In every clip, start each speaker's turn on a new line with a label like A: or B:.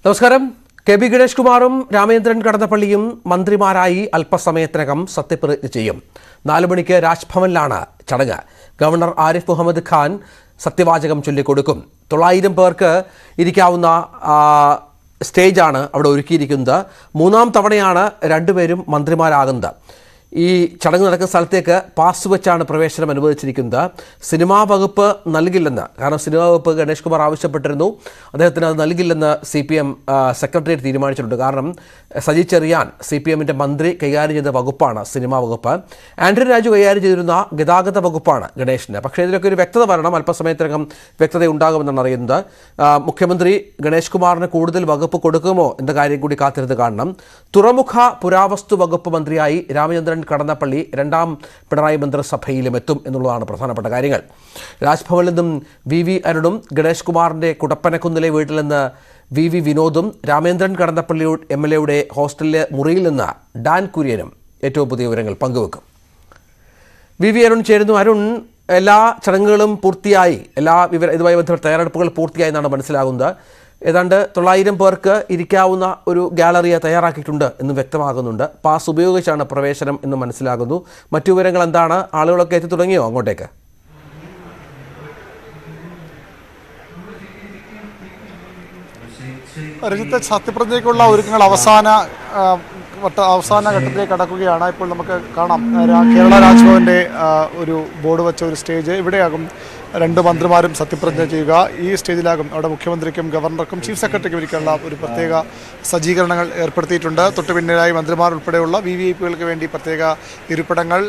A: നമസ്കാരം. കെ.ബി. ഗണേഷ് കുമാറും രാമേന്ദ്രൻ കടന്നപ്പള്ളിയും മന്ത്രിമാരായി അല്പസമയത്തിനകം സത്യപ്രതിജ്ഞ ചെയ്യും. 4 മണിക്ക് രാജ്ഭവനിലാണ് ചടങ്ങ്. ഗവർണർ ആരിഫ് മുഹമ്മദ് ഖാൻ സത്യവാചകം ചൊല്ലിക്കൊടുക്കും. 900 പേർക്ക് ഇരിക്കാവുന്ന സ്റ്റേജാണ് അവിടെ ഒരുക്കിയിരിക്കുന്നത്. 3ാം തവണയാണ് രണ്ടുപേരും മന്ത്രിമാരാകുന്നത്. ഈ ചടങ്ങ് നടക്കുന്ന സ്ഥലത്തേക്ക് പാസ് വെച്ചാണ് പ്രവേശനം അനുവദിച്ചിരിക്കുന്നത്. സിനിമാ വകുപ്പ് നൽകില്ലെന്ന്, കാരണം സിനിമാ വകുപ്പ് ഗണേഷ് കുമാർ ആവശ്യപ്പെട്ടിരുന്നു, അദ്ദേഹത്തിന് അത് നൽകില്ലെന്ന് CPM സെക്രട്ടേറിയറ്റ് തീരുമാനിച്ചിട്ടുണ്ട്. കാരണം സജി ചെറിയാൻ CPMൻ്റെ മന്ത്രി കൈകാര്യം ചെയ്ത വകുപ്പാണ് സിനിമാ വകുപ്പ്. ആന്റണി രാജു കൈകാര്യം ചെയ്തിരുന്ന ഗതാഗത വകുപ്പാണ് ഗണേഷിന്. പക്ഷേ ഇതിലൊക്കെ ഒരു വ്യക്തത വരണം. അല്പസമയത്തിനകം വ്യക്തത ഉണ്ടാകുമെന്നാണ് അറിയുന്നത്. മുഖ്യമന്ത്രി ഗണേഷ് കുമാറിന് കൂടുതൽ വകുപ്പ് കൊടുക്കുമോ എന്ന കാര്യം കൂടി കാത്തിരുന്ന് കാണണം. തുറമുഖ പുരാവസ്തു വകുപ്പ് മന്ത്രിയായി രാമചന്ദ്രൻ കടന്നപ്പള്ളി 2ാം പിണറായി മന്ത്രിസഭയിലും എത്തും എന്നുള്ളതാണ് പ്രധാനപ്പെട്ട കാര്യങ്ങൾ. രാജ്ഭവനിൽ നിന്നും VV അരുണും ഗണേഷ് കുമാറിൻ്റെ കുടപ്പനക്കുന്നിലെ വീട്ടിൽ നിന്ന് VV വിനോദും രാമേന്ദ്രൻ കടന്നപ്പള്ളി MLAയുടെ ഹോസ്റ്റലിലെ മുറിയിൽ നിന്ന് ഡാൻ കുര്യനും ഏറ്റവും പുതിയ വിവരങ്ങൾ പങ്കുവെക്കും. VV അരുൺ ചേരുന്നു. അരുൺ, എല്ലാ ചടങ്ങുകളും പൂർത്തിയായി, ഇതുമായി ബന്ധപ്പെട്ട തയ്യാറെടുപ്പുകൾ പൂർത്തിയായി എന്നാണ് മനസ്സിലാകുന്നത്. ഏതാണ്ട് 900 പേർക്ക് ഇരിക്കാവുന്ന ഒരു ഗാലറിയെ തയ്യാറാക്കിയിട്ടുണ്ട് എന്ന് വ്യക്തമാകുന്നുണ്ട്. പാസ് ഉപയോഗിച്ചാണ് പ്രവേശനം എന്ന് മനസ്സിലാകുന്നു. മറ്റു വിവരങ്ങൾ എന്താണ്? ആളുകളൊക്കെ എത്തി തുടങ്ങിയോ അങ്ങോട്ടേക്ക്?
B: രജിത്ത്, സത്യപ്രതിജ്ഞയ്ക്കുള്ള ഒരുക്കങ്ങൾ അവസാന ഘട്ടത്തിലേക്ക് കടക്കുകയാണ്. ഇപ്പോൾ നമുക്ക് കാണാം കേരള രാജ്ഭവൻ്റെ ഒരു ബോർഡ് വെച്ച ഒരു സ്റ്റേജ്. ഇവിടെയാകും 2 മന്ത്രിമാരും സത്യപ്രതിജ്ഞ ചെയ്യുക. ഈ സ്റ്റേജിലാകും അവിടെ മുഖ്യമന്ത്രിക്കും ഗവർണർക്കും ചീഫ് സെക്രട്ടറിക്കും ഇരിക്കാനുള്ള ഒരു പ്രത്യേക സജ്ജീകരണങ്ങൾ ഏർപ്പെടുത്തിയിട്ടുണ്ട്. തൊട്ടു പിന്നിലായി മന്ത്രിമാർ ഉൾപ്പെടെയുള്ള VVIPകൾക്ക് വേണ്ടി പ്രത്യേക ഇരിപ്പിടങ്ങൾ,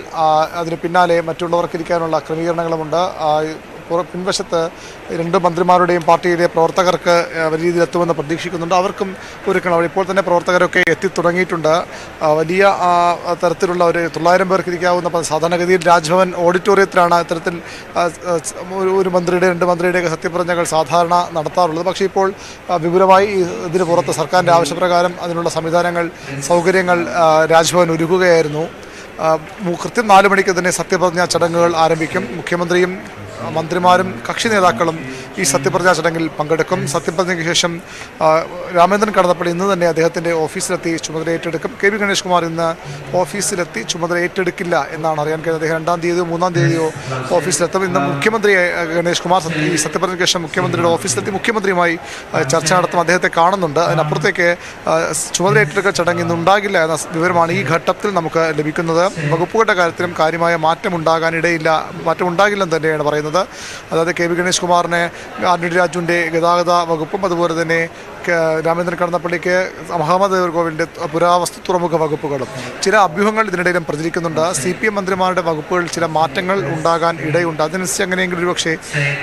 B: അതിന് പിന്നാലെ മറ്റുള്ളവർക്ക് ഇരിക്കാനുള്ള ക്രമീകരണങ്ങളുമുണ്ട്. പിൻവശത്ത് 2 മന്ത്രിമാരുടെയും പാർട്ടിയിലെ പ്രവർത്തകർക്ക് വലിയ രീതിയിൽ എത്തുമെന്ന് പ്രതീക്ഷിക്കുന്നുണ്ട്. അവർക്കും ഒരുക്കണം. ഇപ്പോൾ തന്നെ പ്രവർത്തകരൊക്കെ എത്തിത്തുടങ്ങിയിട്ടുണ്ട്. വലിയ തരത്തിലുള്ള ഒരു 900 പേർക്ക് ഇരിക്കാവുന്ന, സാധാരണഗതിയിൽ രാജ്ഭവൻ ഓഡിറ്റോറിയത്തിലാണ് ഇത്തരത്തിൽ ഒരു മന്ത്രിയുടെ 2 മന്ത്രിയുടെയൊക്കെ സത്യപ്രതിജ്ഞകൾ സാധാരണ നടത്താറുള്ളത്. പക്ഷേ ഇപ്പോൾ വിപുലമായി ഇതിന് പുറത്ത് സർക്കാരിൻ്റെ ആവശ്യപ്രകാരം അതിനുള്ള സംവിധാനങ്ങൾ, സൗകര്യങ്ങൾ രാജ്ഭവൻ ഒരുക്കുകയായിരുന്നു. കൃത്യം 4 മണിക്ക് തന്നെ സത്യപ്രതിജ്ഞാ ചടങ്ങുകൾ ആരംഭിക്കും. മുഖ്യമന്ത്രിയും മന്ത്രിമാരും കക്ഷി നേതാക്കളും ഈ സത്യപ്രതിജ്ഞാ ചടങ്ങിൽ പങ്കെടുക്കും. സത്യപ്രതിജ്ഞയ്ക്ക് ശേഷം രാമേന്ദ്രൻ കടന്നപ്പള്ളി ഇന്ന് തന്നെ അദ്ദേഹത്തിൻ്റെ ഓഫീസിലെത്തി ചുമതല ഏറ്റെടുക്കും. കെ.ബി. ഗണേഷ് കുമാർ ഇന്ന് ഓഫീസിലെത്തി ചുമതല ഏറ്റെടുക്കില്ല എന്നാണ് അറിയാൻ കഴിയുന്നത്. അദ്ദേഹം 2ാം തീയതിയോ 3ാം തീയതിയോ ഓഫീസിലെത്തും. ഇന്ന് മുഖ്യമന്ത്രി ഗണേഷ് കുമാർ ഈ സത്യപ്രതിജ്ഞയ്ക്ക് ശേഷം മുഖ്യമന്ത്രിയുടെ ഓഫീസിലെത്തി മുഖ്യമന്ത്രിയുമായി ചർച്ച നടത്തും. അദ്ദേഹത്തെ കാണുന്നുണ്ട്. അതിനപ്പുറത്തേക്ക് ചുമതല ഏറ്റെടുക്കൽ ചടങ്ങ് ഇന്നുണ്ടാകില്ല എന്ന വിവരമാണ് ഈ ഘട്ടത്തിൽ നമുക്ക് ലഭിക്കുന്നത്. വകുപ്പുകളുടെ കാര്യത്തിലും കാര്യമായ മാറ്റമുണ്ടാകില്ലെന്ന് തന്നെയാണ് പറയുന്നത്. അതായത് കെ.ബി. ഗണേഷ് കുമാറിനെ ആന്റണി രാജുവിൻ്റെ ഗതാഗത വകുപ്പും അതുപോലെ തന്നെ രാമേന്ദ്രൻ കടന്നപ്പള്ളിക്ക് മുഹമ്മദ് ദേവർകോവിലിൻ്റെ പുരാവസ്തു തുറമുഖ വകുപ്പുകളും. ചില അഭ്യൂഹങ്ങൾ ഇതിനിടയിലും പ്രചരിക്കുന്നുണ്ട്. CPM മന്ത്രിമാരുടെ വകുപ്പുകളിൽ ചില മാറ്റങ്ങൾ ഉണ്ടാകാൻ ഇടയുണ്ട്. അതിനനുസരിച്ച് അങ്ങനെയെങ്കിലും ഒരുപക്ഷെ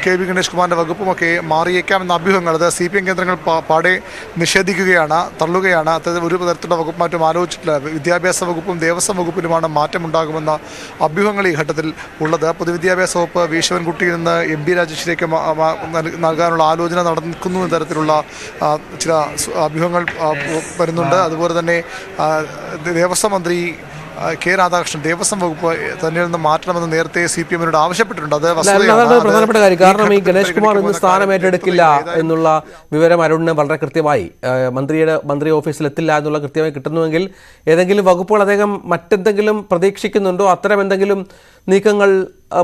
B: കെ.ബി. ഗണേഷ് കുമാറിൻ്റെ വകുപ്പുമൊക്കെ മാറിയേക്കാമെന്ന അഭ്യൂഹങ്ങൾ അത് CPM കേന്ദ്രങ്ങൾ പാടെ നിഷേധിക്കുകയാണ്, തള്ളുകയാണ്. അത്തരത്തിൽ ഒരു തരത്തിലുള്ള വകുപ്പ് മാറ്റം ആലോചിച്ചിട്ടില്ല. വിദ്യാഭ്യാസ വകുപ്പും ദേവസ്വം വകുപ്പിലുമാണ് മാറ്റമുണ്ടാകുമെന്ന അഭ്യൂഹങ്ങൾ ഈ ഘട്ടത്തിൽ ഉള്ളത്. പൊതുവിദ്യാഭ്യാസ വകുപ്പ് വി ശിവൻകുട്ടിയിൽ നിന്ന് MB രാജേഷിലേക്ക് നൽകാനുള്ള ആലോചന നടക്കുന്നു എന്ന തരത്തിലുള്ള ചില അഭ്യൂഹങ്ങൾ വരുന്നുണ്ട്. അതുപോലെ തന്നെ ദേവസ്വം മന്ത്രി കെ രാധാകൃഷ്ണൻ ദേവസ്വം വകുപ്പ് തന്നിൽ നിന്ന് മാറ്റണമെന്ന് നേരത്തെ CPMനോട് ആവശ്യപ്പെട്ടിട്ടുണ്ട്. അത്
A: പ്രധാനപ്പെട്ട കാര്യം. കാരണം ഈ ഗണേഷ് കുമാർ ഇന്ന് സ്ഥാനം ഏറ്റെടുക്കില്ല എന്നുള്ള വിവരം അരുണിന് വളരെ കൃത്യമായി മന്ത്രി ഓഫീസിൽ എത്തില്ല എന്നുള്ള കൃത്യമായി കിട്ടുന്നുവെങ്കിൽ ഏതെങ്കിലും വകുപ്പുകൾ അദ്ദേഹം മറ്റെന്തെങ്കിലും പ്രതീക്ഷിക്കുന്നുണ്ടോ? അത്തരം എന്തെങ്കിലും നീക്കങ്ങൾ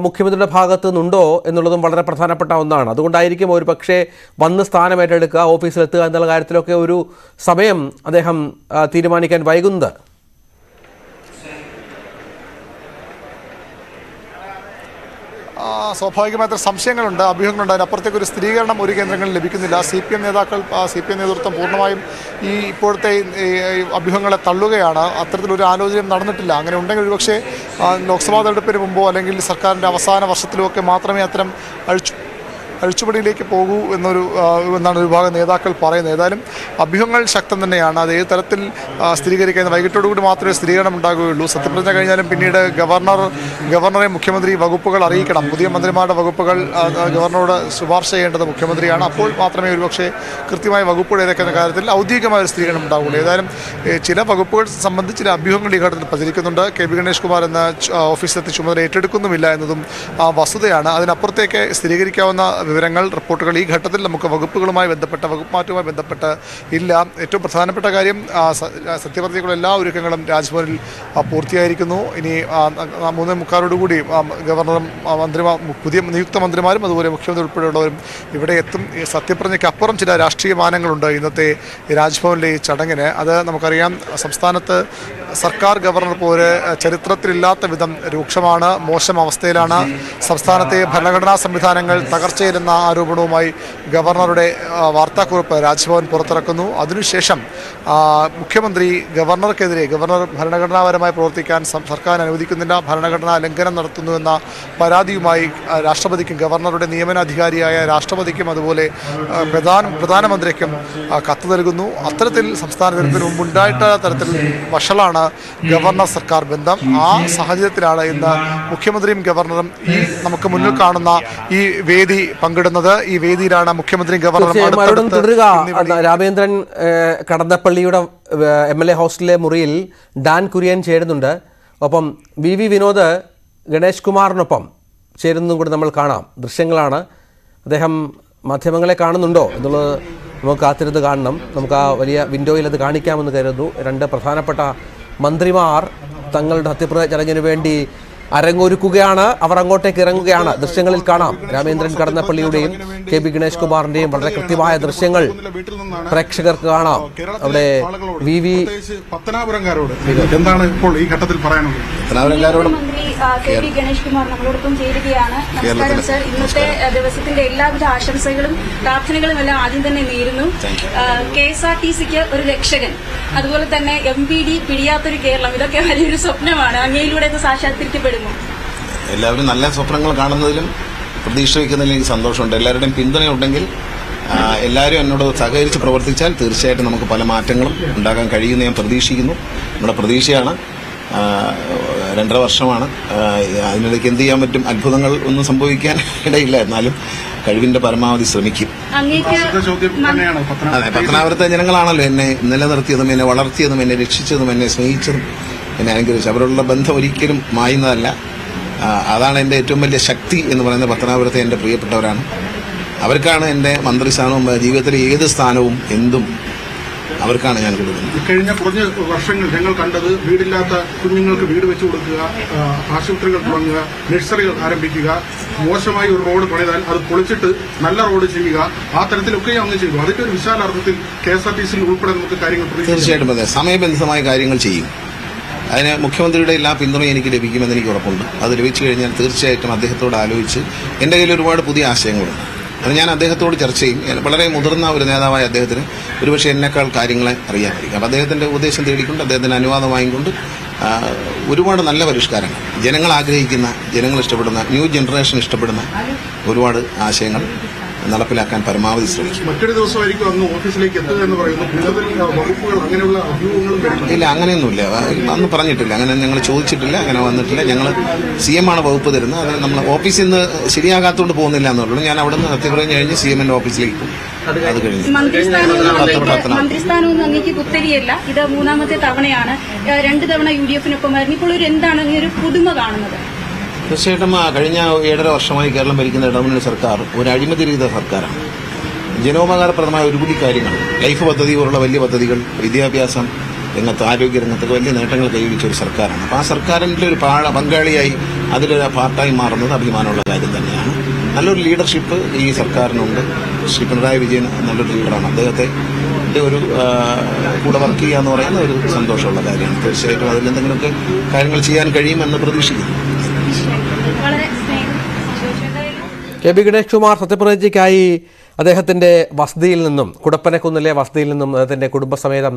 A: മുഖ്യമന്ത്രിയുടെ ഭാഗത്തു നിന്നുണ്ടോ എന്നുള്ളതും വളരെ പ്രധാനപ്പെട്ട ഒന്നാണ്. അതുകൊണ്ടായിരിക്കും ഒരു പക്ഷേ വന്ന് സ്ഥാനം ഏറ്റെടുക്കുക, ഓഫീസിലെത്തുക എന്നുള്ള കാര്യത്തിലൊക്കെ ഒരു സമയം അദ്ദേഹം തീരുമാനിക്കാൻ വൈകുന്നത്.
B: സ്വാഭാവികമായിട്ട് സംശയങ്ങളുണ്ട്, അഭ്യൂഹങ്ങളുണ്ട്. അതിനപ്പുറത്തേക്ക് ഒരു സ്ഥിരീകരണം ഒരു കേന്ദ്രങ്ങളിൽ ലഭിക്കുന്നില്ല. CPM നേതൃത്വം പൂർണ്ണമായും ഈ ഇപ്പോഴത്തെ അഭ്യൂഹങ്ങളെ തള്ളുകയാണ്. അത്തരത്തിലൊരു ആലോചനയും നടന്നിട്ടില്ല. അങ്ങനെ ഉണ്ടെങ്കിൽ ഒരുപക്ഷെ ലോക്സഭാ തെരഞ്ഞെടുപ്പിന് മുമ്പോ അല്ലെങ്കിൽ സർക്കാരിൻ്റെ അവസാന വർഷത്തിലോ ഒക്കെ മാത്രമേ അത്തരം അഴിച്ചുപണിയിലേക്ക് പോകൂ എന്നാണ് ഒരു വിഭാഗം നേതാക്കൾ പറയുന്നത്. ഏതായാലും അഭ്യൂഹങ്ങൾ ശക്തം തന്നെയാണ്. അത് ഏത് തരത്തിൽ സ്ഥിരീകരിക്കാൻ വൈകിട്ടോടുകൂടി മാത്രമേ സ്ഥിരീകരണം ഉണ്ടാകുകയുള്ളൂ. സത്യപ്രതിജ്ഞ കഴിഞ്ഞാലും പിന്നീട് ഗവർണറെ മുഖ്യമന്ത്രി വകുപ്പുകൾ അറിയിക്കണം. പുതിയ മന്ത്രിമാരുടെ വകുപ്പുകൾ ഗവർണറോട് ശുപാർശ ചെയ്യേണ്ടത് മുഖ്യമന്ത്രിയാണ്. അപ്പോൾ മാത്രമേ ഒരുപക്ഷെ കൃത്യമായ വകുപ്പുകൾ ഏതൊക്കെയെന്ന കാര്യത്തിൽ ഔദ്യോഗികമായ ഒരു സ്ഥിരീകരണം ഉണ്ടാകുള്ളൂ. ഏതായാലും ചില വകുപ്പുകൾ സംബന്ധിച്ച് ചില അഭ്യൂഹങ്ങൾ ഈ ഘട്ടത്തിൽ പ്രചരിക്കുന്നുണ്ട്. കെ.ബി. ഗണേഷ് കുമാർ എന്ന ഓഫീസിലെത്തി ചുമതല ഏറ്റെടുക്കുന്നുമില്ല എന്നതും വസ്തുതയാണ്. അതിനപ്പുറത്തേക്ക് സ്ഥിരീകരിക്കാവുന്ന വിവരങ്ങൾ, റിപ്പോർട്ടുകൾ ഈ ഘട്ടത്തിൽ നമുക്ക് വകുപ്പ് മാറ്റവുമായി ബന്ധപ്പെട്ട് ഇല്ല. ഏറ്റവും പ്രധാനപ്പെട്ട കാര്യം സത്യപ്രതിജ്ഞയ്ക്കുള്ള എല്ലാ ഒരുക്കങ്ങളും രാജ്ഭവനിൽ പൂർത്തിയായിരിക്കുന്നു. ഇനി 3:45 ഗവർണറും പുതിയ നിയുക്ത മന്ത്രിമാരും അതുപോലെ മുഖ്യമന്ത്രി ഉൾപ്പെടെയുള്ളവരും ഇവിടെ എത്തും. ഈ സത്യപ്രതിജ്ഞയ്ക്ക് അപ്പുറം ചില രാഷ്ട്രീയ മാനങ്ങളുണ്ട് ഇന്നത്തെ രാജ്ഭവനിലെ ഈ ചടങ്ങിന്. അത് നമുക്കറിയാം, സംസ്ഥാനത്ത് സർക്കാർ ഗവർണർ പോലെ ചരിത്രത്തിലില്ലാത്ത വിധം രൂക്ഷമാണ്, മോശം അവസ്ഥയിലാണ്. സംസ്ഥാനത്തെ ഭരണഘടനാ സംവിധാനങ്ങൾ തകർച്ചയിലെന്ന ആരോപണവുമായി ഗവർണറുടെ വാർത്താക്കുറിപ്പ് രാജ്ഭവൻ പുറത്തിറക്കുന്നു. അതിനുശേഷം മുഖ്യമന്ത്രി ഗവർണർ ഭരണഘടനാപരമായി പ്രവർത്തിക്കാൻ സർക്കാർ അനുവദിക്കുന്നില്ല, ഭരണഘടനാ ലംഘനം നടത്തുന്നുവെന്ന പരാതിയുമായി രാഷ്ട്രപതിക്കും ഗവർണറുടെ നിയമനാധികാരിയായ രാഷ്ട്രപതിക്കും അതുപോലെ പ്രധാനമന്ത്രിക്കും കത്ത് നൽകുന്നു. അത്തരത്തിൽ സംസ്ഥാന തെരഞ്ഞെടുപ്പിന് മുമ്പുണ്ടായിട്ട തരത്തിൽ വഷളാണ് ഗവർണർ സർക്കാർ ബന്ധം. ആ സാഹചര്യത്തിലാണ് ഇന്ന് മുഖ്യമന്ത്രിയും ഗവർണറും ഈ നമുക്ക് മുന്നിൽ കാണുന്ന ഈ വേദി പങ്കിടുന്നത്. ഈ വേദിയിലാണ് മുഖ്യമന്ത്രിയും ഗവർണറും
A: തുടരുക. രാമേന്ദ്രൻ കടന്നപ്പള്ളിയുടെ MLA ഹോസ്റ്റലിലെ മുറിയിൽ ഡാൻ കുര്യൻ ചേരുന്നുണ്ട്. ഒപ്പം VV വിനോദ് ഗണേഷ് കുമാറിനൊപ്പം ചേരുന്നതും കൂടി നമ്മൾ കാണാം. ദൃശ്യങ്ങളാണ്. അദ്ദേഹം മാധ്യമങ്ങളെ കാണുന്നുണ്ടോ എന്നുള്ളത് നമുക്ക് കാത്തിരുന്ന് കാണണം. നമുക്ക് ആ വലിയ വിൻഡോയിൽ അത് കാണിക്കാമെന്ന് കരുതുന്നു. 2 പ്രധാനപ്പെട്ട മന്ത്രിമാർ തങ്ങളുടെ സത്യപ്രതിജ്ഞ ചടങ്ങിന് വേണ്ടി അരങ്ങൊരുക്കുകയാണ്. അവർ അങ്ങോട്ടേക്ക് ഇറങ്ങുകയാണ്. ദൃശ്യങ്ങളിൽ കാണാം രാമേന്ദ്രൻ കടന്നപ്പള്ളിയുടെയും KB ഗണേഷ് കുമാറിന്റെയും വളരെ കൃത്യമായ ദൃശ്യങ്ങൾ പ്രേക്ഷകർക്ക് കാണാം. അവിടെ VV
C: പത്തനാപുരംകാരോട് എന്താണ് ഇപ്പോൾ ഈ ഘട്ടത്തിൽ പറയാനുള്ളത്?
D: മന്ത്രി KB ഗണേഷ് കുമാർ നമ്മളോടൊപ്പം ചേരുകയാണ്. നമസ്കാരം സർ. ഇന്നത്തെ ദിവസത്തിന്റെ എല്ലാവിധ ആശംസകളും പ്രാർത്ഥനകളും എല്ലാം ആദ്യം തന്നെ നേരുന്നു. KSRTCക്ക് ഒരു രക്ഷകൻ, അതുപോലെ തന്നെ MPD പിടിയാത്തൊരു കേരളം, ഇതൊക്കെ വലിയൊരു സ്വപ്നമാണ്. അങ്ങയിലൂടെ ഇത് സാക്ഷാത്കരിക്കപ്പെടുന്നു.
E: എല്ലാവരും നല്ല സ്വപ്നങ്ങൾ കാണുന്നതിലും പ്രതീക്ഷ വയ്ക്കുന്നതിലും എനിക്ക് സന്തോഷമുണ്ട്. എല്ലാവരുടെയും പിന്തുണയുണ്ടെങ്കിൽ, എല്ലാവരും എന്നോട് സഹകരിച്ച് പ്രവർത്തിച്ചാൽ തീർച്ചയായിട്ടും നമുക്ക് പല മാറ്റങ്ങളും ഉണ്ടാക്കാൻ കഴിയുമെന്ന് ഞാൻ പ്രതീക്ഷിക്കുന്നു. നമ്മുടെ പ്രതീക്ഷയാണ്. 2.5 വർഷമാണ്. അതിനിടയ്ക്ക് എന്ത് ചെയ്യാൻ പറ്റും? അത്ഭുതങ്ങൾ ഒന്നും സംഭവിക്കാൻ ഇടയില്ല. എന്നാലും കഴിവിന്റെ പരമാവധി ശ്രമിക്കും. അതെ, പത്തനാപുരത്തെ ജനങ്ങളാണല്ലോ എന്നെ നിലനിർത്തിയതും എന്നെ വളർത്തിയതും എന്നെ രക്ഷിച്ചതും എന്നെ സ്നേഹിച്ചതും എന്നെ അനുഗ്രഹിച്ചു. അവരോടുള്ള ബന്ധം ഒരിക്കലും മായുന്നതല്ല. അതാണ് എൻ്റെ ഏറ്റവും വലിയ ശക്തി എന്ന് പറയുന്നത്. പത്തനാപുരത്തെ എൻ്റെ പ്രിയപ്പെട്ടവരാണ്. അവർക്കാണ് എൻ്റെ മന്ത്രിസ്ഥാനവും ജീവിതത്തിലെ ഏത് സ്ഥാനവും എന്തും അവർക്കാണ് ഞാൻ കൊടുക്കുന്നത്.
C: കഴിഞ്ഞ കുറഞ്ഞ വർഷങ്ങൾ ഞങ്ങൾ കണ്ടത് വീടില്ലാത്ത കുഞ്ഞുങ്ങൾക്ക് വീട് വെച്ചു കൊടുക്കുക, ആശുപത്രികൾ തുടങ്ങുക, നഴ്സറികൾ ആരംഭിക്കുക, മോശമായി ഒരു റോഡ് പണിതാൽ അത് പൊളിച്ചിട്ട് നല്ല റോഡ് ചെയ്യുക, ആ തരത്തിലൊക്കെ അങ്ങ് ചെയ്തു. അതിന്റെ ഒരു വിശാല അർത്ഥത്തിൽ KSRTC ഉൾപ്പെടെ നമുക്ക് കാര്യങ്ങൾ
E: തീർച്ചയായിട്ടും അതെ, സമയബന്ധിതമായ കാര്യങ്ങൾ ചെയ്യും. അതിന് മുഖ്യമന്ത്രിയുടെ എല്ലാ പിന്തുണയും എനിക്ക് ലഭിക്കുമെന്ന് എനിക്ക് ഉറപ്പുണ്ട്. അത് ലഭിച്ചു കഴിഞ്ഞാൽ തീർച്ചയായിട്ടും അദ്ദേഹത്തോട് ആലോചിച്ച് എൻ്റെ കയ്യിൽ ഒരുപാട് പുതിയ ആശയങ്ങളുണ്ട്. അത് ഞാൻ അദ്ദേഹത്തോട് ചർച്ച ചെയ്യും. വളരെ മുതിർന്ന ഒരു നേതാവായ അദ്ദേഹത്തിന് ഒരുപക്ഷെ എന്നെക്കാൾ കാര്യങ്ങളെ അറിയാമായിരിക്കും. അപ്പോൾ അദ്ദേഹത്തിൻ്റെ ഉപദേശം തേടിക്കൊണ്ട് അദ്ദേഹത്തിൻ്റെ അനുവാദം വാങ്ങിക്കൊണ്ട് ഒരുപാട് നല്ല പരിഷ്കാരങ്ങൾ, ജനങ്ങൾ ആഗ്രഹിക്കുന്ന, ജനങ്ങൾ ഇഷ്ടപ്പെടുന്ന, ന്യൂ ജനറേഷൻ ഇഷ്ടപ്പെടുന്ന ഒരുപാട് ആശയങ്ങൾ നടപ്പിലാക്കാൻ പരമാവധി ശ്രമിക്കും.
C: മറ്റൊരു ദിവസമായിരിക്കും അന്ന് ഓഫീസിലേക്ക് എത്തുക എന്ന് പറയുന്നു. വകുപ്പുകൾ അങ്ങനെയുള്ള അഭ്യൂഹങ്ങളും
E: ഇല്ല, അങ്ങനെയൊന്നുമില്ല. അന്ന് പറഞ്ഞിട്ടില്ല, അങ്ങനെ ഞങ്ങൾ ചോദിച്ചിട്ടില്ല, അങ്ങനെ വന്നിട്ടില്ല. ഞങ്ങൾ CM ആണ് വകുപ്പ് തരുന്നത്. അത് നമ്മൾ ഓഫീസിൽ നിന്ന് ശരിയാകാത്തോണ്ട് പോകുന്നില്ല എന്നുള്ളൂ. ഞാൻ അവിടെ നിന്ന് സത്യപ്രതിജ്ഞ കഴിഞ്ഞ് CM-ന്റെ ഓഫീസിലേക്ക് പോകും. അത് കഴിഞ്ഞ്
D: മന്ത്രിസ്ഥാനമൊന്നും അങ്ങേക്ക് കുത്തരിയല്ല. ഇത് 3ാമത്തെ തവണയാണ്. 2 തവണ UDF-നൊപ്പമായിരുന്നു. ഇപ്പോൾ എന്താണ് ഒരു പുതുമ കാണുന്നത്?
E: തീർച്ചയായിട്ടും കഴിഞ്ഞ 7.5 വർഷമായി കേരളം ഭരിക്കുന്ന ഇടതുമുന്നണി സർക്കാർ ഒരു അഴിമതിരഹിത സർക്കാരാണ്. ജനോപകാരപ്രദമായ ഒരുപിടി കാര്യങ്ങൾ, ലൈഫ് പദ്ധതി പോലുള്ള വലിയ പദ്ധതികൾ, വിദ്യാഭ്യാസം രംഗത്ത്, ആരോഗ്യ രംഗത്തൊക്കെ വലിയ നേട്ടങ്ങൾ കൈവരിച്ച ഒരു സർക്കാരാണ്. അപ്പോൾ ആ സർക്കാരിൻ്റെ ഒരു പങ്കാളിയായി അതിലൊരു പാർട്ടായി മാറുന്നത് അഭിമാനമുള്ള കാര്യം തന്നെയാണ്. നല്ലൊരു ലീഡർഷിപ്പ് ഈ സർക്കാരിനുണ്ട്. ശ്രീ പിണറായി വിജയൻ നല്ലൊരു ലീഡറാണ്. അദ്ദേഹത്തെ ഒരു കൂടെ വർക്ക് ചെയ്യുക എന്ന് പറയുന്ന ഒരു സന്തോഷമുള്ള കാര്യമാണ്. തീർച്ചയായിട്ടും അതിലെന്തെങ്കിലുമൊക്കെ കാര്യങ്ങൾ ചെയ്യാൻ കഴിയുമെന്ന് പ്രതീക്ഷിക്കുന്നു.
A: KB ഗണേഷ് കുമാർ സത്യപ്രതിജ്ഞയ്ക്കായി അദ്ദേഹത്തിൻ്റെ വസതിയിൽ നിന്നും, കുടപ്പനക്കുന്നിലെ വസതിയിൽ നിന്നും അദ്ദേഹത്തിൻ്റെ കുടുംബസമേതം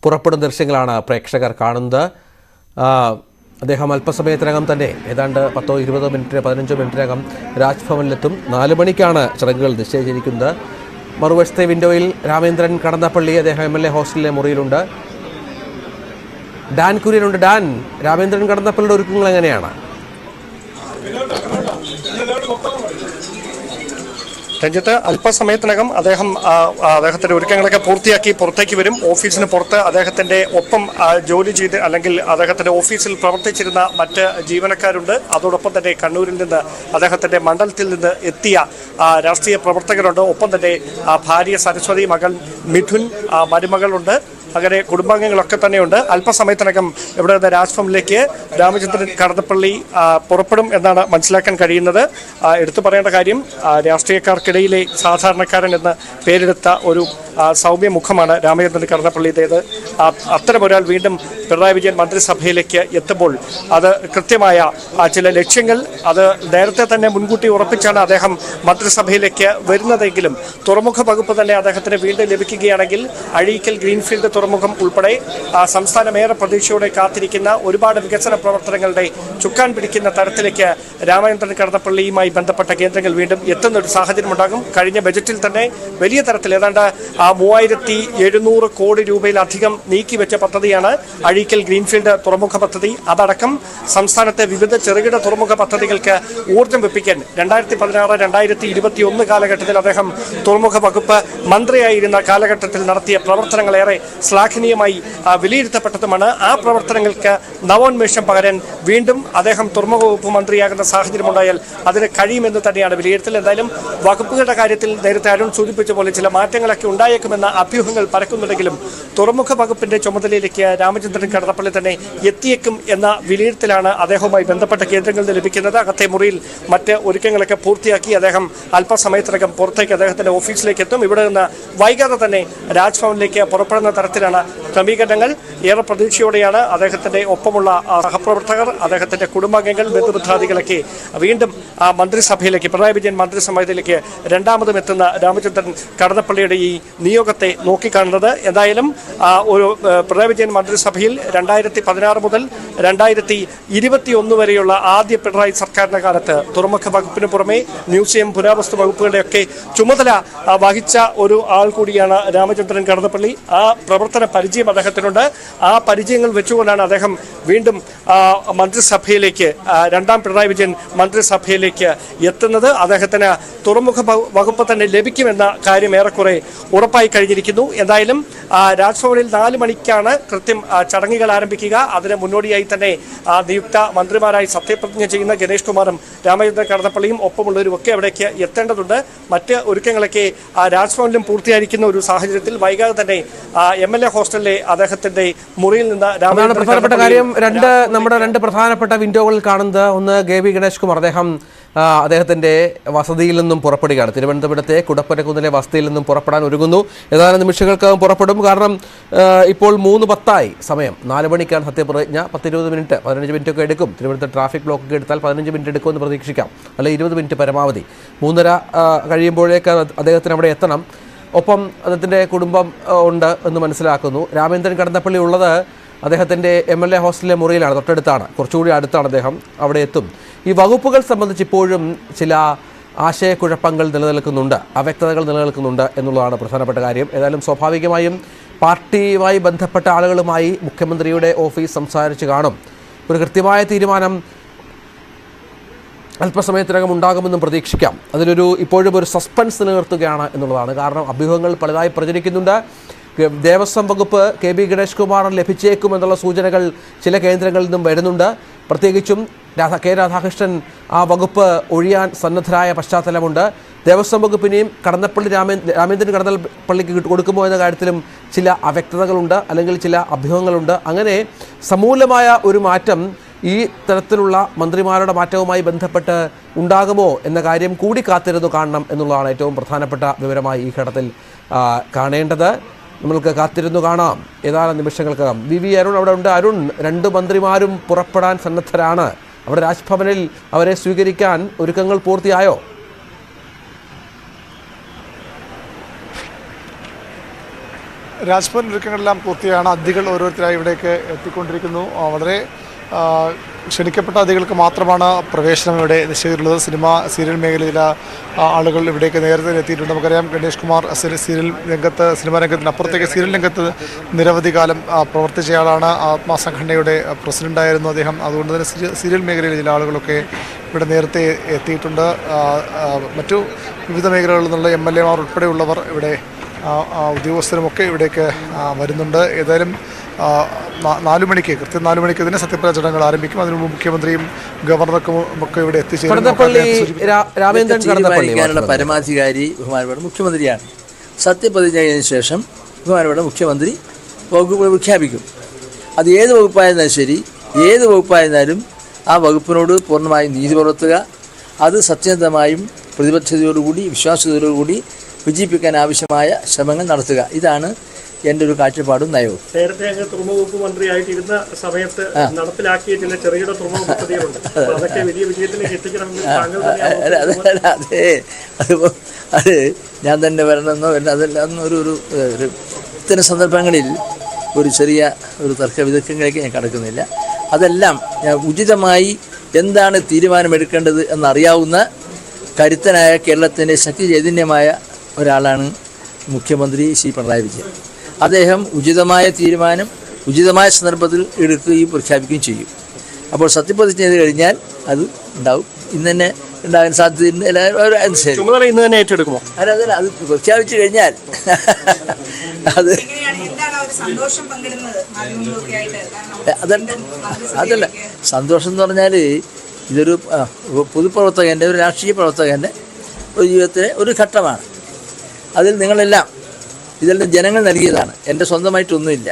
A: പുറപ്പെടുന്ന ദൃശ്യങ്ങളാണ് പ്രേക്ഷകർ കാണുന്നത്. അദ്ദേഹം അല്പസമയത്തിനകം തന്നെ ഏതാണ്ട് 10-20 മിനിറ്റ് 15 മിനിറ്റിനകം രാജ്ഭവനിലെത്തും. 4 മണിക്കാണ് ചടങ്ങുകൾ നിശ്ചയിച്ചിരിക്കുന്നത്. മറുവശത്തെ വിൻഡോയിൽ രാമേന്ദ്രൻ കടന്നപ്പള്ളി, അദ്ദേഹം MLA ഹോസ്റ്റലിലെ മുറിയിലുണ്ട്. ഡാൻ കുര്യനുണ്ട്. ഡാൻ, രാമേന്ദ്രൻ കടന്നപ്പള്ളിയുടെ ഒരുക്കങ്ങൾ എങ്ങനെയാണ്?
F: രഞ്ജിത്ത് അല്പസമയത്തിനകം അദ്ദേഹത്തിന്റെ ഒരുക്കങ്ങളൊക്കെ പൂർത്തിയാക്കി പുറത്തേക്ക് വരും. ഓഫീസിന് പുറത്ത് അദ്ദേഹത്തിന്റെ ഒപ്പം ജോലി ചെയ്ത് അല്ലെങ്കിൽ അദ്ദേഹത്തിന്റെ ഓഫീസിൽ പ്രവർത്തിച്ചിരുന്ന മറ്റ് ജീവനക്കാരുണ്ട്. അതോടൊപ്പം തന്നെ കണ്ണൂരിൽ നിന്ന് അദ്ദേഹത്തിന്റെ മണ്ഡലത്തിൽ നിന്ന് എത്തിയ രാഷ്ട്രീയ പ്രവർത്തകരുണ്ട്. ഒപ്പം തന്നെ ഭാര്യ സരസ്വതി, മകൻ മിഥുൻ, മരുമകളുണ്ട്. അങ്ങനെ കുടുംബാംഗങ്ങളൊക്കെ തന്നെയുണ്ട്. അല്പസമയത്തിനകം ഇവിടെ നിന്ന് രാജ്ഭവനിലേക്ക് രാമചന്ദ്രൻ കടന്നപ്പള്ളി പുറപ്പെടും എന്നാണ് മനസ്സിലാക്കാൻ കഴിയുന്നത്. എടുത്തു പറയേണ്ട കാര്യം, രാഷ്ട്രീയക്കാർക്കിടയിലെ സാധാരണക്കാരൻ എന്ന് പേരെടുത്ത ഒരു സൗമ്യ മുഖമാണ് രാമചന്ദ്രൻ കടന്നപ്പള്ളിയുടേത്. അത്തരമൊരാൾ വീണ്ടും പിണറായി വിജയൻ മന്ത്രിസഭയിലേക്ക് എത്തുമ്പോൾ അത് കൃത്യമായ ചില ലക്ഷ്യങ്ങൾ അത് നേരത്തെ തന്നെ മുൻകൂട്ടി ഉറപ്പിച്ചാണ് അദ്ദേഹം മന്ത്രിസഭയിലേക്ക് വരുന്നതെങ്കിലും തുറമുഖ വകുപ്പ് തന്നെ അദ്ദേഹത്തിന് വീണ്ടും ലഭിക്കുകയാണെങ്കിൽ അഴീക്കൽ ഗ്രീൻഫീൽഡ് തുറമുഖം ഉൾപ്പെടെ സംസ്ഥാനമേറെ പ്രതീക്ഷയോടെ കാത്തിരിക്കുന്ന ഒരുപാട് വികസന പ്രവർത്തനങ്ങളുടെ ചുക്കാൻ പിടിക്കുന്ന തരത്തിലേക്ക് രാമചന്ദ്രൻ കടന്നപ്പള്ളിയുമായി ബന്ധപ്പെട്ട കേന്ദ്രങ്ങൾ വീണ്ടും എത്തുന്ന ഒരു സാഹചര്യമുണ്ടാകും. കഴിഞ്ഞ ബജറ്റിൽ തന്നെ വലിയ തരത്തിൽ ഏതാണ്ട് 3700 കോടി രൂപയിലധികം നീക്കിവെച്ച പദ്ധതിയാണ് അഴീക്കൽ ഗ്രീൻഫീൽഡ് തുറമുഖ പദ്ധതി. അതടക്കം സംസ്ഥാനത്തെ വിവിധ ചെറുകിട തുറമുഖ പദ്ധതികൾക്ക് ഊർജ്ജം വെപ്പിക്കാൻ 2016-2021 കാലഘട്ടത്തിൽ അദ്ദേഹം തുറമുഖ വകുപ്പ് മന്ത്രിയായിരുന്ന കാലഘട്ടത്തിൽ നടത്തിയ പ്രവർത്തനങ്ങളേറെ ശ്ലാഘനീയമായി വിലയിരുത്തപ്പെട്ടതുമാണ്. ആ പ്രവർത്തനങ്ങൾക്ക് നവോന്മേഷം പകരാൻ വീണ്ടും അദ്ദേഹം തുറമുഖ വകുപ്പ് മന്ത്രിയാകുന്ന സാഹചര്യമുണ്ടായാൽ അതിന് കഴിയുമെന്ന് തന്നെയാണ് വിലയിരുത്തൽ. എന്തായാലും വകുപ്പുകളുടെ കാര്യത്തിൽ നേരത്തെ അരുൺ സൂചിപ്പിച്ച പോലെ ചില മാറ്റങ്ങളൊക്കെ ഉണ്ടായേക്കുമെന്ന അഭ്യൂഹങ്ങൾ പരക്കുന്നുണ്ടെങ്കിലും തുറമുഖ വകുപ്പിന്റെ ചുമതലയിലേക്ക് രാമചന്ദ്രൻ കടന്നപ്പള്ളി തന്നെ എത്തിയേക്കും എന്ന വിലയിരുത്തലാണ് അദ്ദേഹവുമായി ബന്ധപ്പെട്ട കേന്ദ്രങ്ങളിൽ നിന്ന് ലഭിക്കുന്നത്. അകത്തെ മുറിയിൽ മറ്റ് ഒരുക്കങ്ങളൊക്കെ പൂർത്തിയാക്കി അദ്ദേഹം അല്പസമയത്തിനകം പുറത്തേക്ക് അദ്ദേഹത്തിന്റെ ഓഫീസിലേക്ക് എത്തും. ഇവിടെ നിന്ന് വൈകാതെ തന്നെ രാജ്ഭവനിലേക്ക് പുറപ്പെടുന്ന തരത്തിലാണ് ക്രമീകരണങ്ങൾ. ഏറെ പ്രതീക്ഷയോടെയാണ് അദ്ദേഹത്തിന്റെ ഒപ്പമുള്ള സഹപ്രവർത്തകർ, അദ്ദേഹത്തിന്റെ കുടുംബാംഗങ്ങൾ, ബന്ധുമിത്രാദികളൊക്കെ വീണ്ടും മന്ത്രിസഭയിലേക്ക്, പിണറായി വിജയൻ മന്ത്രിസഭയിലേക്ക് രണ്ടാമതും എത്തുന്ന രാമചന്ദ്രൻ കടന്നപ്പള്ളിയുടെ ഈ നിയോഗത്തെ നോക്കിക്കാണുന്നത്. എന്തായാലും ഒരു പിണറായി വിജയൻ മന്ത്രിസഭയിൽ 2016 മുതൽ 2021 വരെയുള്ള ആദ്യ പിണറായി സർക്കാരിന്റെ കാലത്ത് തുറമുഖ വകുപ്പിന് പുറമെ മ്യൂസിയം, പുരാവസ്തു വകുപ്പുകളുടെയൊക്കെ ചുമതല വഹിച്ച ഒരു ആൾ കൂടിയാണ് രാമചന്ദ്രൻ കടന്നപ്പള്ളി. ആ പ്രവർത്തന പരിചയം അദ്ദേഹത്തിനുണ്ട്. ആ പരിചയങ്ങൾ വെച്ചുകൊണ്ടാണ് അദ്ദേഹം വീണ്ടും മന്ത്രിസഭയിലേക്ക്, രണ്ടാം പിണറായി വിജയൻ മന്ത്രിസഭയിലേക്ക് എത്തുന്നത്. അദ്ദേഹത്തിന് തുറമുഖ വകുപ്പ് തന്നെ ലഭിക്കുമെന്ന കാര്യം ഏറെക്കുറെ ഉറപ്പായി കഴിഞ്ഞിരിക്കുന്നു. എന്തായാലും രാജ്ഭവനിൽ 4 മണിക്കാണ് കൃത്യം ചടങ്ങുകൾ ആരംഭിക്കുക. അതിന് മുന്നോടിയായി തന്നെ നിയുക്ത മന്ത്രിമാരായി സത്യപ്രതിജ്ഞ ചെയ്യുന്ന ഗണേഷ് കുമാറും രാമചന്ദ്രൻ കടന്നപ്പള്ളിയും ഒപ്പമുള്ളവരും ഒക്കെ അവിടേക്ക് എത്തേണ്ടതുണ്ട്. മറ്റ് ഒരുക്കങ്ങളൊക്കെ രാജ്ഭവനിലും പൂർത്തിയായിരിക്കുന്ന ഒരു സാഹചര്യത്തിൽ വൈകാതെ തന്നെ MLA ഹോസ്റ്റലിലെ അദ്ദേഹത്തിന്റെ മുറിയിൽ നിന്ന്
A: പ്രധാനപ്പെട്ട കാര്യം, നമ്മുടെ രണ്ട് പ്രധാനപ്പെട്ട വിൻഡോകളിൽ കാണുന്നത്, ഒന്ന് KV ഗണേഷ് കുമാർ, അദ്ദേഹത്തിന്റെ വസതിയിൽ നിന്നും പുറപ്പെടുകയാണ്. തിരുവനന്തപുരത്തെ കുടപ്പനക്കുന്നിലെ വസതിയിൽ നിന്നും പുറപ്പെടാൻ ഒരുങ്ങുന്നു. ഏതാനും നിമിഷങ്ങൾക്കകം പുറപ്പെടും. കാരണം ഇപ്പോൾ 3:10 സമയം. 4 മണിക്കാണ് സത്യപ്രതിജ്ഞ. 10-20 മിനിറ്റ്, 15 മിനിറ്റ് ഒക്കെ എടുക്കും. തിരുവനന്തപുരത്ത് ട്രാഫിക് ബ്ലോക്ക് ഒക്കെ എടുത്താൽ 15 മിനിറ്റ് എടുക്കുമെന്ന് പ്രതീക്ഷിക്കാം, അല്ലെങ്കിൽ 20 മിനിറ്റ് പരമാവധി. 3:30 കഴിയുമ്പോഴേക്ക് അദ്ദേഹത്തിന് അവിടെ എത്തണം. ഒപ്പം അദ്ദേഹത്തിൻ്റെ കുടുംബം ഉണ്ട് എന്ന് മനസ്സിലാക്കുന്നു. രാമചന്ദ്രൻ കടന്നപ്പള്ളി ഉള്ളത് അദ്ദേഹത്തിൻ്റെ MLA ഹോസ്റ്റലിലെ മുറിയിലാണ്, തൊട്ടടുത്താണ്, കുറച്ചുകൂടി അടുത്താണ്. അദ്ദേഹം അവിടെ എത്തും. ഈ വകുപ്പുകൾ സംബന്ധിച്ച് ഇപ്പോഴും ചില ആശയക്കുഴപ്പങ്ങൾ നിലനിൽക്കുന്നുണ്ട്, അവ്യക്തതകൾ നിലനിൽക്കുന്നുണ്ട് എന്നുള്ളതാണ് പ്രധാനപ്പെട്ട കാര്യം. ഏതായാലും സ്വാഭാവികമായും പാർട്ടിയുമായി ബന്ധപ്പെട്ട ആളുകളുമായി മുഖ്യമന്ത്രിയുടെ ഓഫീസ് സംസാരിച്ച് കാണും. ഒരു കൃത്യമായ തീരുമാനം അല്പസമയത്തിനകം ഉണ്ടാകുമെന്നും പ്രതീക്ഷിക്കാം. ഇപ്പോഴും ഒരു സസ്പെൻസ് നിലനിർത്തുകയാണ് എന്നുള്ളതാണ്. കാരണം അഭ്യൂഹങ്ങൾ പലതായി പ്രചരിക്കുന്നുണ്ട്. ദേവസ്വം വകുപ്പ് KV ഗണേഷ് കുമാറിന് ലഭിച്ചേക്കുമെന്നുള്ള സൂചനകൾ ചില കേന്ദ്രങ്ങളിൽ നിന്നും വരുന്നുണ്ട്. പ്രത്യേകിച്ചും K രാധാകൃഷ്ണൻ ആ വകുപ്പ് ഒഴിയാൻ സന്നദ്ധരായ പശ്ചാത്തലമുണ്ട്. ദേവസ്വം വകുപ്പിനെയും രാമചന്ദ്രൻ കടന്നപ്പള്ളിക്ക് കൊടുക്കുമോ എന്ന കാര്യത്തിലും ചില അവ്യക്തതകളുണ്ട്, അല്ലെങ്കിൽ ചില അഭ്യൂഹങ്ങളുണ്ട്. അങ്ങനെ സമൂലമായ ഒരു മാറ്റം ഈ തരത്തിലുള്ള മന്ത്രിമാരുടെ മാറ്റവുമായി ബന്ധപ്പെട്ട് ഉണ്ടാകുമോ എന്ന കാര്യം കൂടി കാത്തിരുന്നു കാണണം എന്നുള്ളതാണ് ഏറ്റവും പ്രധാനപ്പെട്ട വിവരമായി ഈ ഘട്ടത്തിൽ കാണേണ്ടത്. നമ്മൾക്ക് കാത്തിരുന്നു കാണാം ഏതാനും നിമിഷങ്ങൾക്കകം. VV അരുൺ അവിടെ ഉണ്ട്. അരുൺ, 2 മന്ത്രിമാരും പുറപ്പെടാൻ സന്നദ്ധരാണ്. അവിടെ രാജ്ഭവനിൽ അവരെ സ്വീകരിക്കാൻ ഒരുക്കങ്ങൾ പൂർത്തിയായോ?
B: രാജ്ഭവൻ ഒരുക്കങ്ങളെല്ലാം പൂർത്തിയാണ്. അതിഥികൾ ഓരോരുത്തരായി ഇവിടേക്ക് എത്തിക്കൊണ്ടിരിക്കുന്നു. വളരെ ക്ഷണിക്കപ്പെട്ട അതിഥികൾക്ക് മാത്രമാണ് പ്രവേശനം ഇവിടെ നിശ്ചയിച്ചിട്ടുള്ളത്. സീരിയൽ മേഖലയിലെ ആളുകൾ ഇവിടേക്ക് നേരത്തെ എത്തിയിട്ടുണ്ട്. നമുക്കറിയാം, ഗണേഷ് കുമാർ സിനിമാ രംഗത്തിനപ്പുറത്തേക്ക് സീരിയൽ രംഗത്ത് നിരവധി കാലം പ്രവർത്തിച്ചയാളാണ്. ആത്മാ സംഘടനയുടെ പ്രസിഡൻ്റായിരുന്നു അദ്ദേഹം. അതുകൊണ്ട് തന്നെ സീരിയൽ മേഖലയിലെ ചില ആളുകളൊക്കെ ഇവിടെ നേരത്തെ എത്തിയിട്ടുണ്ട്. മറ്റു വിവിധ മേഖലകളിൽ നിന്നുള്ള MLA മാർ ഉൾപ്പെടെയുള്ളവർ ഇവിടെ ഉദ്യോഗസ്ഥരുമൊക്കെ ഇവിടേക്ക് വരുന്നുണ്ട്. ഏതായാലും 4 മണിക്ക് കൃത്യം 4 മണിക്ക് തന്നെ സത്യപ്രതിജ്ഞ ചടങ്ങുകൾ ആരംഭിക്കും. അതിനു മുമ്പ് മുഖ്യമന്ത്രിയും ഗവർണർക്കും ഒക്കെ ഇവിടെ എത്തിച്ചേരുന്നു.
G: പരമാധികാരി ബഹുമാനപ്പെട്ട മുഖ്യമന്ത്രിയാണ്. സത്യപ്രതിജ്ഞ കഴിഞ്ഞ ശേഷം ബഹുമാനപ്പെട്ട മുഖ്യമന്ത്രി വകുപ്പ് പ്രഖ്യാപിക്കും. അത് ഏത് വകുപ്പായിരുന്നാലും ശരി, ഏത് വകുപ്പായിരുന്നാലും ആ വകുപ്പിനോട് പൂർണ്ണമായും നീതി പുലർത്തുക, അത് സത്യസന്ധമായും പ്രതിബദ്ധതയോടുകൂടി വിശ്വാസ്യതയോടുകൂടി വിജയിപ്പിക്കാൻ ആവശ്യമായ ശ്രമങ്ങൾ നടത്തുക. ഇതാണ് എൻ്റെ ഒരു കാഴ്ചപ്പാടും നയവും.
F: നേരത്തെ അങ്ങ് തുറമുഖ വകുപ്പ് മന്ത്രിയായിട്ടിരുന്ന സമയത്ത് നടപ്പിലാക്കിയ ചില ചെറുകിട തുറമുഖ പദ്ധതികളുണ്ട്. അതൊക്കെ വലിയ വിജയത്തിലേക്ക് എത്തിക്കണമെങ്കിൽ
G: അത് ഞാൻ തന്നെ വരണമെന്നോ അതെല്ലാം ഒരു ഇത്തരം സന്ദർഭങ്ങളിൽ ഒരു ചെറിയ ഒരു തർക്ക വിതർക്കങ്ങളിലേക്ക് ഞാൻ കടക്കുന്നില്ല. അതെല്ലാം ഞാൻ ഉചിതമായി എന്താണ് തീരുമാനമെടുക്കേണ്ടത് എന്നറിയാവുന്ന കരുത്തനായ കേരളത്തിൻ്റെ ശക്തി ചൈതന്യമായ ഒരാളാണ് മുഖ്യമന്ത്രി ശ്രീ പിണറായി വിജയൻ. അദ്ദേഹം ഉചിതമായ തീരുമാനം ഉചിതമായ സന്ദർഭത്തിൽ എടുക്കുകയും പ്രഖ്യാപിക്കുകയും ചെയ്യും. അപ്പോൾ സത്യപ്രതിജ്ഞ ചെയ്ത് കഴിഞ്ഞാൽ അത് ഉണ്ടാവും. ഇന്ന് തന്നെ ഉണ്ടാകാൻ സാധ്യതയുണ്ട്.
F: ചുമതല ഇന്ന് തന്നെ ഏറ്റെടുക്കുമോ?
G: അതല്ല, അത് പ്രഖ്യാപിച്ചു കഴിഞ്ഞാൽ അത് അതല്ല സന്തോഷം എന്ന് പറഞ്ഞാൽ ഇതൊരു പൊതുപ്രവർത്തകൻ്റെ ഒരു രാഷ്ട്രീയ പ്രവർത്തകൻ്റെ ഒരു ജീവിതത്തിലെ ഒരു ഘട്ടമാണ്. അതിൽ നിങ്ങളെല്ലാം ഇതെല്ലാം ജനങ്ങൾ നൽകിയതാണ്. എൻ്റെ സ്വന്തമായിട്ടൊന്നുമില്ല.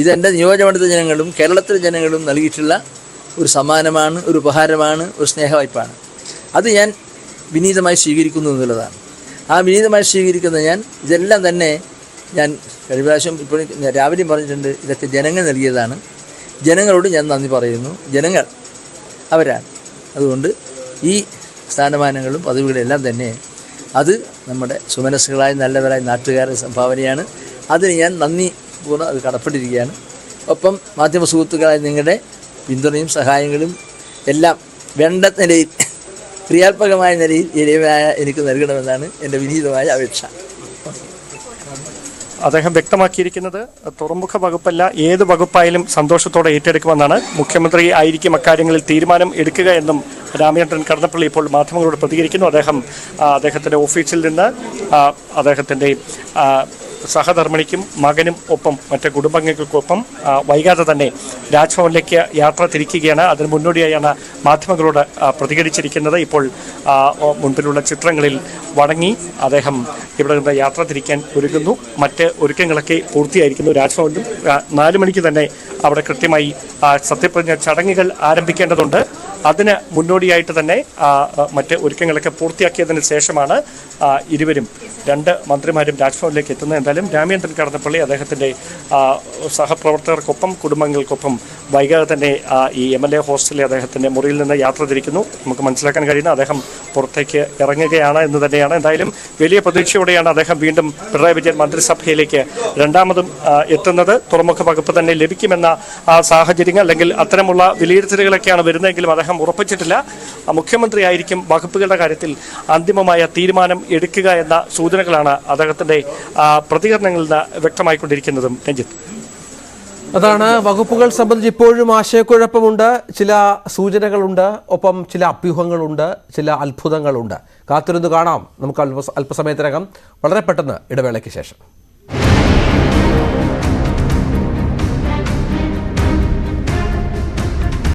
G: ഇതെൻ്റെ നിയോജകമണ്ഡലത്തിലെ ജനങ്ങളും കേരളത്തിലെ ജനങ്ങളും നൽകിയിട്ടുള്ള ഒരു സമ്മാനമാണ്, ഒരു ഉപഹാരമാണ്, ഒരു സ്നേഹവായ്പാണ്. അത് ഞാൻ വിനീതമായി സ്വീകരിക്കുന്നു എന്നുള്ളതാണ്. ആ വിനീതമായി സ്വീകരിക്കുന്ന ഞാൻ ഇതെല്ലാം തന്നെ ഞാൻ കഴിഞ്ഞ പ്രാവശ്യം ഇപ്പോൾ രാവിലെയും പറഞ്ഞിട്ടുണ്ട്, ഇതൊക്കെ ജനങ്ങൾ നൽകിയതാണ്. ജനങ്ങളോട് ഞാൻ നന്ദി പറയുന്നു. ജനങ്ങൾ അവരാണ്. അതുകൊണ്ട് ഈ സ്ഥാനമാനങ്ങളും പദവികളെല്ലാം തന്നെ അത് നമ്മുടെ സുമനസ്സുകളായ നല്ലവരായ നാട്ടുകാരുടെ സംഭാവനയാണ്. അതിന് ഞാൻ നന്ദി പൂർണ്ണ അത് കടപ്പെട്ടിരിക്കുകയാണ്. ഒപ്പം മാധ്യമ സുഹൃത്തുക്കളായ നിങ്ങളുടെ പിന്തുണയും സഹായങ്ങളും എല്ലാം വേണ്ട നിലയിൽ ക്രിയാത്മകമായ നിലയിൽ എനിക്ക് നൽകണമെന്നാണ് എൻ്റെ വിനീതമായ അപേക്ഷ.
F: അദ്ദേഹം വ്യക്തമാക്കിയിരിക്കുന്നത് തുറമുഖ വകുപ്പല്ല, ഏത് വകുപ്പായാലും സന്തോഷത്തോടെ ഏറ്റെടുക്കുമെന്നാണ്. മുഖ്യമന്ത്രി ആയിരിക്കും അക്കാര്യങ്ങളിൽ തീരുമാനം എടുക്കുക എന്നും രാമചന്ദ്രൻ കടന്നപ്പള്ളി ഇപ്പോൾ മാധ്യമങ്ങളോട് പ്രതികരിക്കുന്നു. അദ്ദേഹത്തിൻ്റെ ഓഫീസിൽ നിന്ന് അദ്ദേഹത്തിൻ്റെ സഹധർമ്മിണിക്കും മകനും ഒപ്പം മറ്റ് കുടുംബങ്ങൾക്കൊപ്പം വൈകാതെ തന്നെ രാജ്ഭവനിലേക്ക് യാത്ര തിരിക്കുകയാണ്. അതിന് മുന്നോടിയായാണ് മാധ്യമങ്ങളോട് പ്രതികരിച്ചിരിക്കുന്നത്. ഇപ്പോൾ മുൻപിലുള്ള ചിത്രങ്ങളിൽ വണങ്ങി അദ്ദേഹം ഇവിടെ നിന്ന് യാത്ര തിരിക്കാൻ ഒരുങ്ങുന്നു. മറ്റ് ഒരുക്കങ്ങളൊക്കെ പൂർത്തിയായിരിക്കുന്നു. രാജ്ഭവനിലും 4 മണിക്ക് തന്നെ അവിടെ കൃത്യമായി സത്യപ്രതിജ്ഞ ചടങ്ങുകൾ ആരംഭിക്കേണ്ടതുണ്ട്. അതിന് മുന്നോടിയായിട്ട് തന്നെ മറ്റ് ഒരുക്കങ്ങളൊക്കെ പൂർത്തിയാക്കിയതിന് ശേഷമാണ് ഇരുവരും 2 മന്ത്രിമാരും രാജ്ഭവനിലേക്ക് എത്തുന്നത്. എന്തായാലും രാമചന്ദ്രൻ കടന്നപ്പള്ളി അദ്ദേഹത്തിൻ്റെ സഹപ്രവർത്തകർക്കൊപ്പം കുടുംബങ്ങൾക്കൊപ്പം വൈകാതെ തന്നെ ഈ MLA ഹോസ്റ്റലിൽ അദ്ദേഹത്തിൻ്റെ മുറിയിൽ നിന്ന് യാത്ര തിരിക്കുന്നു. നമുക്ക് മനസ്സിലാക്കാൻ കഴിയുന്ന അദ്ദേഹം പുറത്തേക്ക് ഇറങ്ങുകയാണ് എന്ന് തന്നെയാണ്. എന്തായാലും വലിയ പ്രതീക്ഷയോടെയാണ് അദ്ദേഹം വീണ്ടും പിണറായി വിജയൻ മന്ത്രിസഭയിലേക്ക് രണ്ടാമതും എത്തുന്നത്. തുറമുഖ വകുപ്പ് തന്നെ ലഭിക്കുമെന്ന സാഹചര്യങ്ങൾ അല്ലെങ്കിൽ അത്തരമുള്ള വിലയിരുത്തലുകളൊക്കെയാണ് വരുന്നതെങ്കിലും അദ്ദേഹം ഉറപ്പിച്ചിട്ടില്ല. മുഖ്യമന്ത്രിയായിരിക്കും വകുപ്പുകളുടെ കാര്യത്തിൽ അന്തിമമായ തീരുമാനം എടുക്കുക എന്ന സൂചനകളാണ് അദ്ദേഹത്തിൻ്റെ പ്രതികരണങ്ങളിൽ നിന്ന് വ്യക്തമായിക്കൊണ്ടിരിക്കുന്നതും. രഞ്ജിത്ത്,
A: അതാണ് വകുപ്പുകൾ സംബന്ധിച്ച് ഇപ്പോഴും ആശയക്കുഴപ്പമുണ്ട്. ചില സൂചനകളുണ്ട്, ഒപ്പം ചില അഭ്യൂഹങ്ങളുണ്ട്, ചില അത്ഭുതങ്ങളുണ്ട്. കാത്തിരുന്ന് കാണാം നമുക്ക് അല്പസമയത്തിനകം. വളരെ പെട്ടെന്ന് ഇടവേളയ്ക്ക് ശേഷം.